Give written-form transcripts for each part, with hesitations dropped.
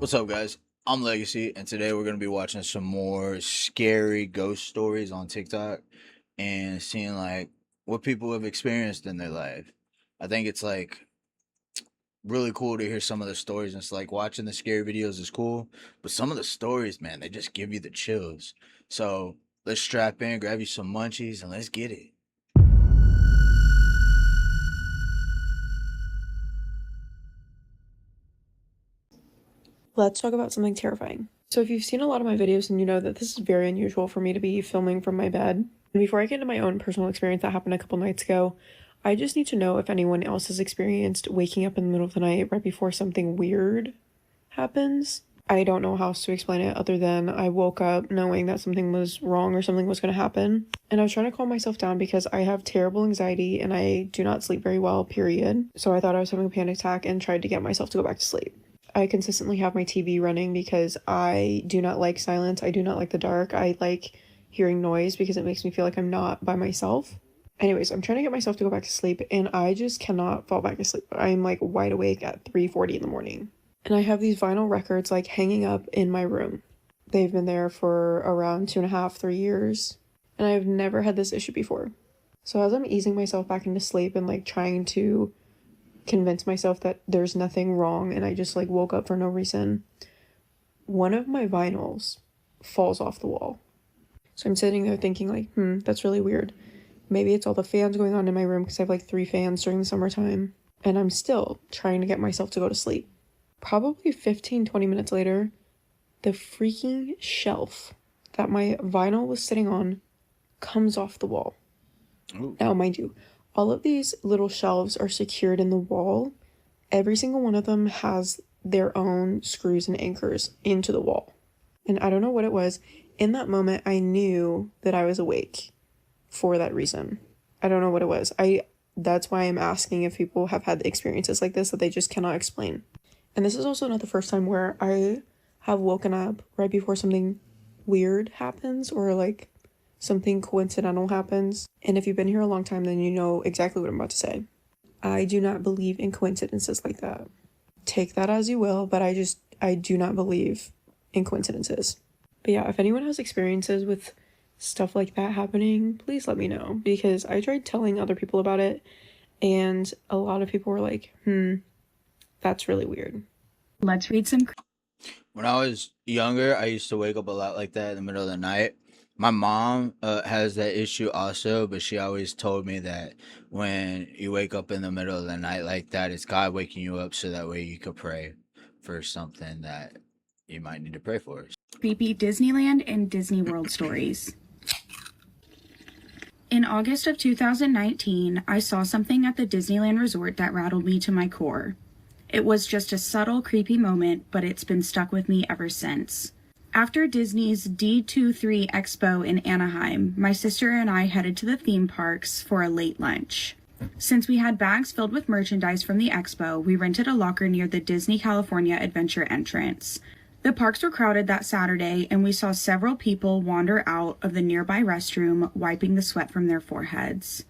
What's up, guys? I'm Legacy, and today we're going to be watching some more scary ghost stories on TikTok and seeing what people have experienced in their life. I think it's really cool to hear some of the stories. And it's like watching the scary videos is cool, but some of the stories, man, they just give you the chills. So let's strap in, grab you some munchies, and let's get it. Let's talk about something terrifying. So if you've seen a lot of my videos, then you know that this is very unusual for me to be filming from my bed. And before I get into my own personal experience that happened a couple nights ago, I just need to know if anyone else has experienced waking up in the middle of the night right before something weird happens. I don't know how else to explain it other than I woke up knowing that something was wrong or something was going to happen. And I was trying to calm myself down because I have terrible anxiety and I do not sleep very well, period. So I thought I was having a panic attack and tried to get myself to go back to sleep. I consistently have my TV running because I do not like silence. I do not like the dark. I like hearing noise because it makes me feel like I'm not by myself. Anyways, I'm trying to get myself to go back to sleep and I just cannot fall back asleep. I'm like wide awake at 3:40 in the morning. And I have these vinyl records like hanging up in my room. They've been there for around 2.5, 3 years. And I've never had this issue before. So as I'm easing myself back into sleep and like trying to convince myself that there's nothing wrong and I just like woke up for no reason, one of my vinyls falls off the wall. So I'm sitting there thinking like, that's really weird. Maybe it's all the fans going on in my room because I have like 3 fans during the summertime. And I'm still trying to get myself to go to sleep. Probably 15-20 minutes later, the freaking shelf that my vinyl was sitting on comes off the wall. Ooh. Now, mind you, all of these little shelves are secured in the wall. Every single one of them has their own screws and anchors into the wall. And I don't know what it was. In that moment, I knew that I was awake for that reason. I don't know what it was. That's why I'm asking if people have had experiences like this that they just cannot explain. And this is also not the first time where I have woken up right before something weird happens or like something coincidental happens. And if you've been here a long time, then you know exactly what I'm about to say. I do not believe in coincidences like that. Take that as you will, but I do not believe in coincidences. But yeah, if anyone has experiences with stuff like that happening, please let me know, because I tried telling other people about it and a lot of people were like, that's really weird. Let's read some. When I was younger, I used to wake up a lot like that in the middle of the night. My mom has that issue also, but she always told me that when you wake up in the middle of the night like that, it's God waking you up so that way you could pray for something that you might need to pray for. Creepy Disneyland and Disney World stories. In August of 2019, I saw something at the Disneyland Resort that rattled me to my core. It was just a subtle, creepy moment, but it's been stuck with me ever since. After Disney's D23 Expo in Anaheim, my sister and I headed to the theme parks for a late lunch. Since we had bags filled with merchandise from the expo, we rented a locker near the Disney California Adventure entrance. The parks were crowded that Saturday, and we saw several people wander out of the nearby restroom, wiping the sweat from their foreheads.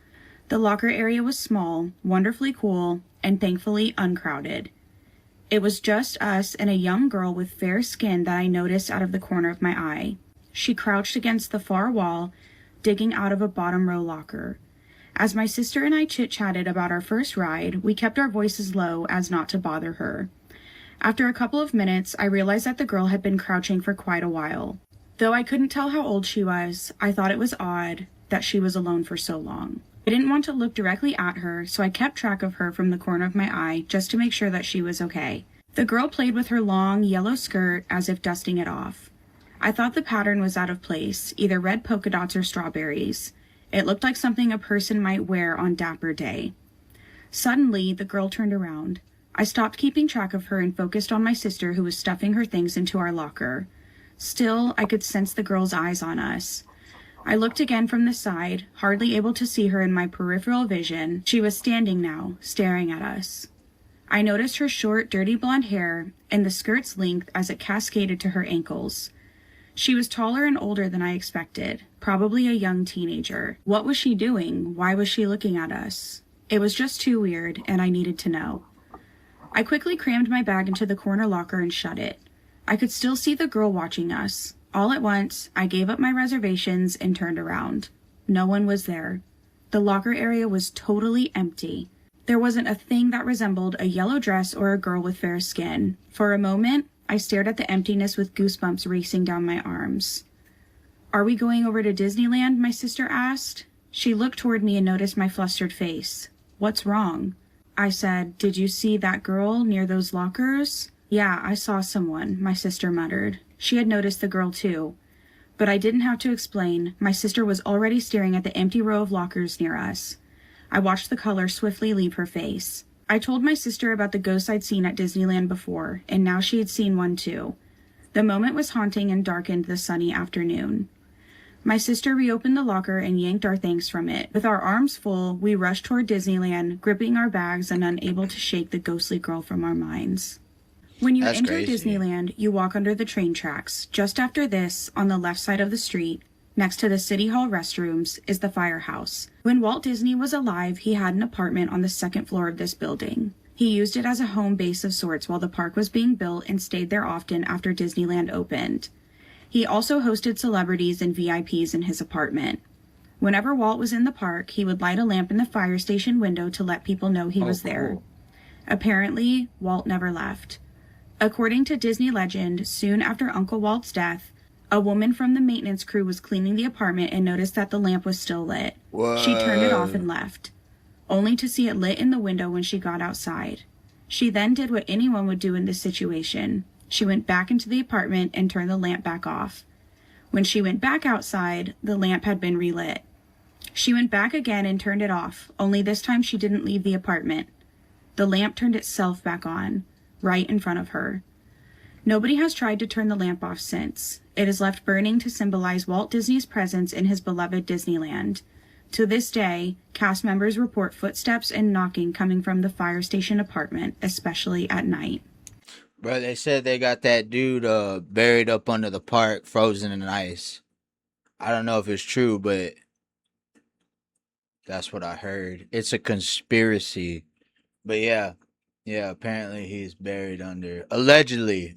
The locker area was small, wonderfully cool, and thankfully uncrowded. It was just us and a young girl with fair skin that I noticed out of the corner of my eye. She crouched against the far wall, digging out of a bottom row locker. As my sister and I chit-chatted about our first ride, we kept our voices low as not to bother her. After a couple of minutes, I realized that the girl had been crouching for quite a while. Though I couldn't tell how old she was, I thought it was odd that she was alone for so long. I didn't want to look directly at her, so I kept track of her from the corner of my eye just to make sure that she was okay. The girl played with her long, yellow skirt as if dusting it off. I thought the pattern was out of place, either red polka dots or strawberries. It looked like something a person might wear on Dapper Day. Suddenly, the girl turned around. I stopped keeping track of her and focused on my sister, who was stuffing her things into our locker. Still, I could sense the girl's eyes on us. I looked again from the side, hardly able to see her in my peripheral vision. She was standing now, staring at us. I noticed her short, dirty blonde hair and the skirt's length as it cascaded to her ankles. She was taller and older than I expected, probably a young teenager. What was she doing? Why was she looking at us? It was just too weird, and I needed to know. I quickly crammed my bag into the corner locker and shut it. I could still see the girl watching us. All at once, I gave up my reservations and turned around. No one was there. The locker area was totally empty. There wasn't a thing that resembled a yellow dress or a girl with fair skin. For a moment, I stared at the emptiness with goosebumps racing down my arms. "Are we going over to Disneyland?" my sister asked. She looked toward me and noticed my flustered face. "What's wrong?" I said, "Did you see that girl near those lockers?" "Yeah, I saw someone," my sister muttered. She had noticed the girl too. But I didn't have to explain. My sister was already staring at the empty row of lockers near us. I watched the color swiftly leave her face. I told my sister about the ghost I'd seen at Disneyland before, and now she had seen one too. The moment was haunting and darkened the sunny afternoon. My sister reopened the locker and yanked our things from it. With our arms full, we rushed toward Disneyland, gripping our bags and unable to shake the ghostly girl from our minds. When you enter Disneyland, you walk under the train tracks. Just after this, on the left side of the street, next to the City Hall restrooms, is the firehouse. When Walt Disney was alive, he had an apartment on the second floor of this building. He used it as a home base of sorts while the park was being built and stayed there often after Disneyland opened. He also hosted celebrities and VIPs in his apartment. Whenever Walt was in the park, he would light a lamp in the fire station window to let people know he was there. Apparently, Walt never left. According to Disney legend, soon after Uncle Walt's death, a woman from the maintenance crew was cleaning the apartment and noticed that the lamp was still lit. She turned it off and left, only to see it lit in the window when she got outside. She then did what anyone would do in this situation. She went back into the apartment and turned the lamp back off. When she went back outside, the lamp had been relit. She went back again and turned it off, only this time she didn't leave the apartment. The lamp turned itself back on, right in front of her. Nobody has tried to turn the lamp off since. It is left burning to symbolize Walt Disney's presence in his beloved Disneyland. To this day, cast members report footsteps and knocking coming from the fire station apartment, especially at night. Bro, they said they got that dude buried up under the park, frozen in ice. I don't know if it's true, but that's what I heard. It's a conspiracy. But yeah, apparently he's buried under. Allegedly.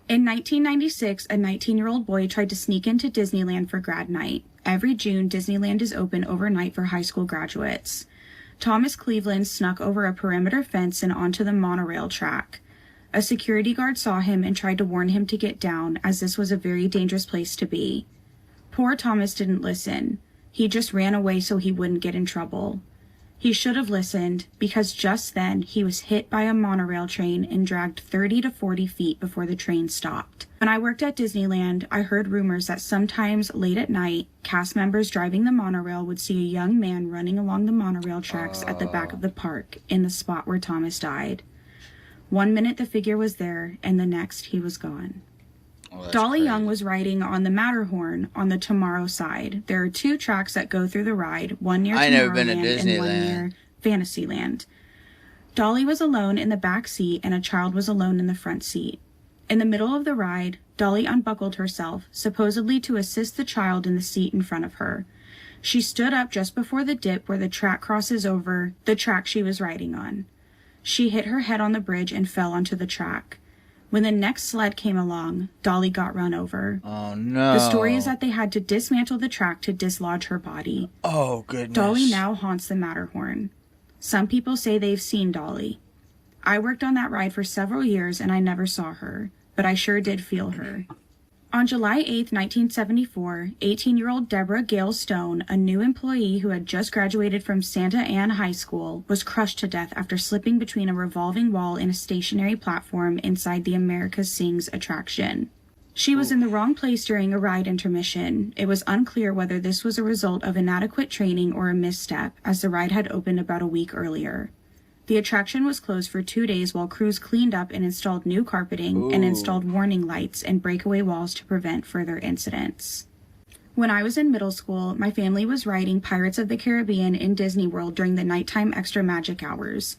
In 1996, a 19-year-old boy tried to sneak into Disneyland for grad night. Every June, Disneyland is open overnight for high school graduates. Thomas Cleveland snuck over a perimeter fence and onto the monorail track. A security guard saw him and tried to warn him to get down, as this was a very dangerous place to be. Poor Thomas didn't listen. He just ran away so he wouldn't get in trouble. He should have listened, because just then he was hit by a monorail train and dragged 30 to 40 feet before the train stopped. When I worked at Disneyland, I heard rumors that sometimes late at night, cast members driving the monorail would see a young man running along the monorail tracks at the back of the park, in the spot where Thomas died. 1 minute the figure was there, and the next he was gone. Dolly Young was riding on the Matterhorn on the Tomorrow side. There are 2 tracks that go through the ride, one near Tomorrowland and one near Fantasyland. Dolly was alone in the back seat and a child was alone in the front seat. In the middle of the ride, Dolly unbuckled herself, supposedly to assist the child in the seat in front of her. She stood up just before the dip where the track crosses over the track she was riding on. She hit her head on the bridge and fell onto the track. When the next sled came along, Dolly got run over. Oh, no. The story is that they had to dismantle the track to dislodge her body. Oh, goodness. Dolly now haunts the Matterhorn. Some people say they've seen Dolly. I worked on that ride for several years and I never saw her, but I sure did feel her. On July 8, 1974, 18-year-old Deborah Gale Stone, a new employee who had just graduated from Santa Ana High School, was crushed to death after slipping between a revolving wall and a stationary platform inside the America Sings attraction. She was in the wrong place during a ride intermission. It was unclear whether this was a result of inadequate training or a misstep, as the ride had opened about a week earlier. The attraction was closed for 2 days while crews cleaned up and installed new carpeting and installed warning lights and breakaway walls to prevent further incidents. When I was in middle school, my family was riding Pirates of the Caribbean in Disney World during the nighttime extra magic hours.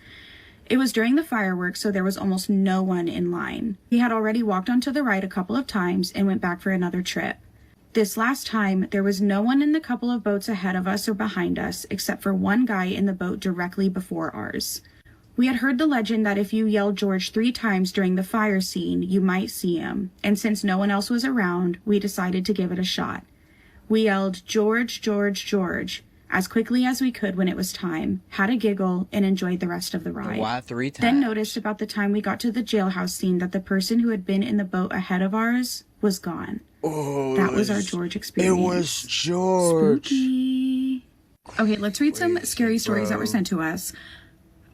It was during the fireworks, so there was almost no one in line. We had already walked onto the ride a couple of times and went back for another trip. This last time, there was no one in the couple of boats ahead of us or behind us, except for one guy in the boat directly before ours. We had heard the legend that if you yelled George 3 times during the fire scene, you might see him, and since no one else was around, we decided to give it a shot. We yelled, "George, George, George," as quickly as we could when it was time, had a giggle, and enjoyed the rest of the ride. Why 3 times? Then noticed about the time we got to the jailhouse scene that the person who had been in the boat ahead of ours was gone. Oh, that was our George experience. It was George. Spooky. Okay, let's read some scary stories that were sent to us.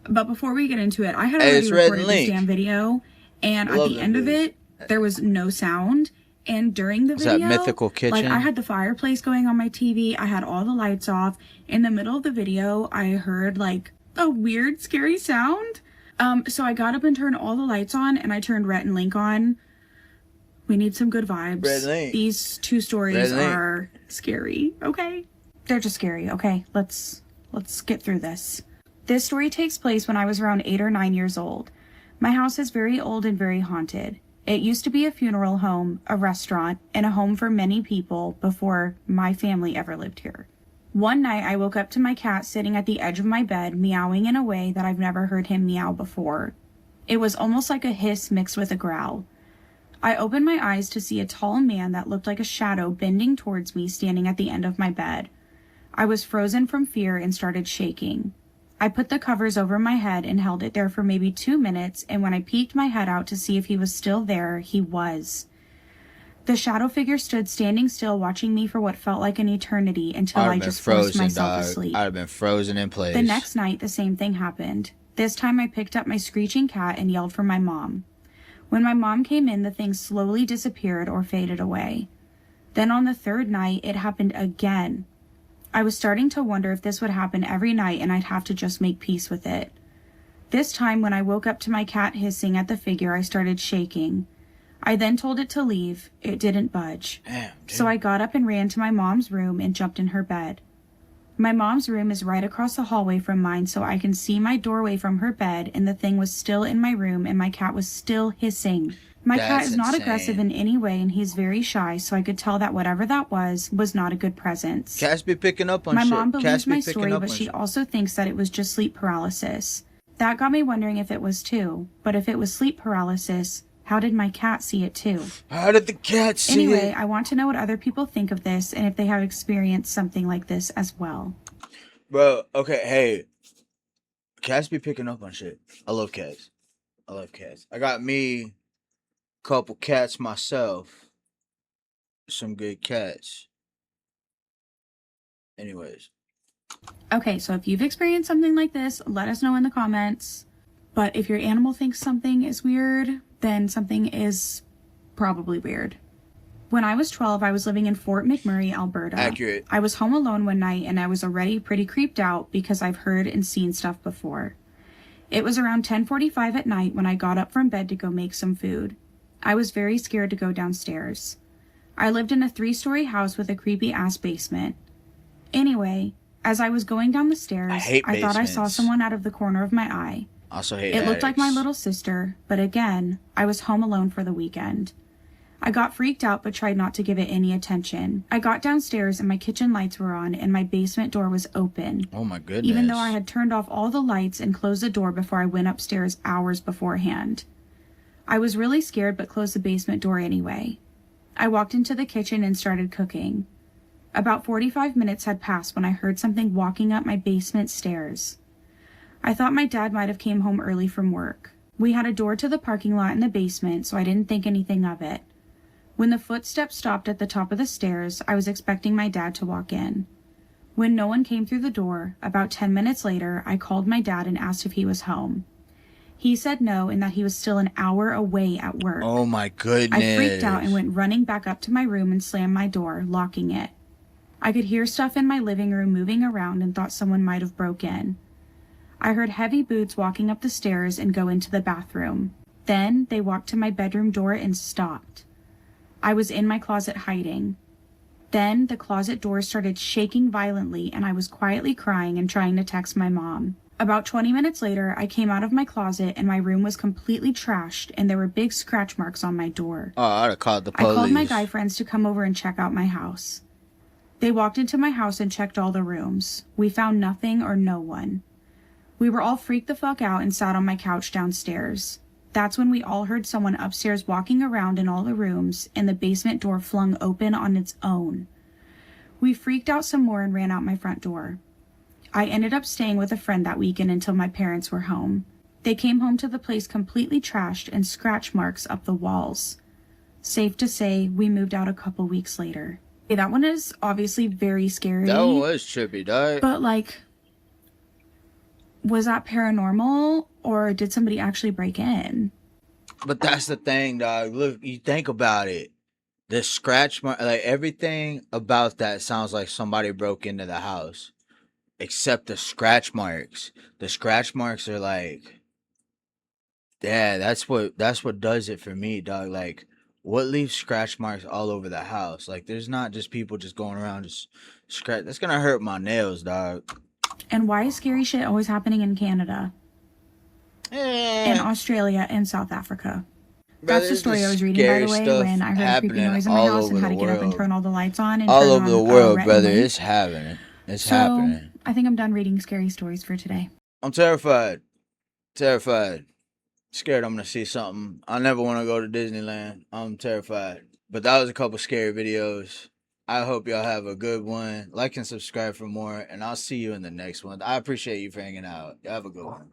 But before we get into it, I had already recorded this damn video, and at the end of it, there was no sound. And during the video, that mythical kitchen? Like, I had the fireplace going on my TV, I had all the lights off. In the middle of the video, I heard like a weird, scary sound. So I got up and turned all the lights on, and I turned Rhett and Link on. We need some good vibes. Rhett and Link. These 2 stories are scary, okay? They're just scary, okay? Let's get through this. This story takes place when I was around 8 or 9 years old. My house is very old and very haunted. It used to be a funeral home, a restaurant, and a home for many people before my family ever lived here. One night I woke up to my cat sitting at the edge of my bed, meowing in a way that I've never heard him meow before. It was almost like a hiss mixed with a growl. I opened my eyes to see a tall man that looked like a shadow bending towards me, standing at the end of my bed. I was frozen from fear and started shaking. I put the covers over my head and held it there for maybe 2 minutes, and when I peeked my head out to see if he was still there, he was. The shadow figure stood standing still, watching me for what felt like an eternity until I just forced myself to sleep. I'd have been frozen in place. The next night, the same thing happened. This time I picked up my screeching cat and yelled for my mom. When my mom came in, the thing slowly disappeared or faded away. Then on the 3rd night, it happened again. I was starting to wonder if this would happen every night and I'd have to just make peace with it. This time, when I woke up to my cat hissing at the figure, I started shaking. I then told it to leave. It didn't budge. Damn, so I got up and ran to my mom's room and jumped in her bed. My mom's room is right across the hallway from mine, so I can see my doorway from her bed, and the thing was still in my room and my cat was still hissing. My cat is not aggressive in any way, and he's very shy, so I could tell that whatever that was not a good presence. Cats be picking up on shit. My mom believes my story, but she also thinks that it was just sleep paralysis. That got me wondering if it was too. But if it was sleep paralysis, how did my cat see it too? How did the cat see it? Anyway, I want to know what other people think of this and if they have experienced something like this as well. Bro, okay, hey. Cats be picking up on shit. I love cats. I got me couple cats myself. Some good cats. Anyways. Okay, so if you've experienced something like this, let us know in the comments. But if your animal thinks something is weird, then something is probably weird. When I was 12, I was living in Fort McMurray, Alberta. Accurate. I was home alone one night and I was already pretty creeped out because I've heard and seen stuff before. It was around 10:45 at night when I got up from bed to go make some food. I was very scared to go downstairs. I lived in a 3-story house with a creepy-ass basement. Anyway, as I was going down the stairs, I thought I saw someone out of the corner of my eye. Also hate It looked like my little sister, but again, I was home alone for the weekend. I got freaked out but tried not to give it any attention. I got downstairs and my kitchen lights were on and my basement door was open. Oh my goodness. Even though I had turned off all the lights and closed the door before I went upstairs hours beforehand. I was really scared but closed the basement door anyway. I walked into the kitchen and started cooking. About 45 minutes had passed when I heard something walking up my basement stairs. I thought my dad might have came home early from work. We had a door to the parking lot in the basement, so I didn't think anything of it. When the footsteps stopped at the top of the stairs, I was expecting my dad to walk in. When no one came through the door, about 10 minutes later, I called my dad and asked if he was home. He said no and that he was still an hour away at work. Oh my goodness. I freaked out and went running back up to my room and slammed my door, locking it. I could hear stuff in my living room moving around and thought someone might have broke in. I heard heavy boots walking up the stairs and go into the bathroom. Then they walked to my bedroom door and stopped. I was in my closet hiding. Then the closet door started shaking violently and I was quietly crying and trying to text my mom. About 20 minutes later, I came out of my closet and my room was completely trashed and there were big scratch marks on my door. Oh, I'd have called the police. I called my guy friends to come over and check out my house. They walked into my house and checked all the rooms. We found nothing or no one. We were all freaked the fuck out and sat on my couch downstairs. That's when we all heard someone upstairs walking around in all the rooms and the basement door flung open on its own. We freaked out some more and ran out my front door. I ended up staying with a friend that weekend until my parents were home. They came home to the place completely trashed and scratch marks up the walls. Safe to say, we moved out a couple weeks later. Okay, that one is obviously very scary. That one was trippy, dog. But, like, was that paranormal or did somebody actually break in? But that's the thing, dog. Look, you think about it. The scratch mark, like everything about that sounds like somebody broke into the house. Except the scratch marks. The scratch marks are like, yeah, that's what does it for me, dog. Like, what leaves scratch marks all over the house? Like, there's not just people just going around just scratch. That's gonna hurt my nails, dog. And why is scary shit always happening in Canada, in Australia, and South Africa? That's the story I was reading, by the way, when I heard a creepy noise in my house and had to get up and turn all the lights on and all turn over on the world, red brother. light. It's happening. It's So, happening. I think I'm done reading scary stories for today. I'm terrified. Terrified. Scared I'm gonna see something. I never want to go to Disneyland. I'm terrified. But that was a couple scary videos. I hope y'all have a good one. Like and subscribe for more, and I'll see you in the next one. I appreciate you for hanging out. Y'all have a good one.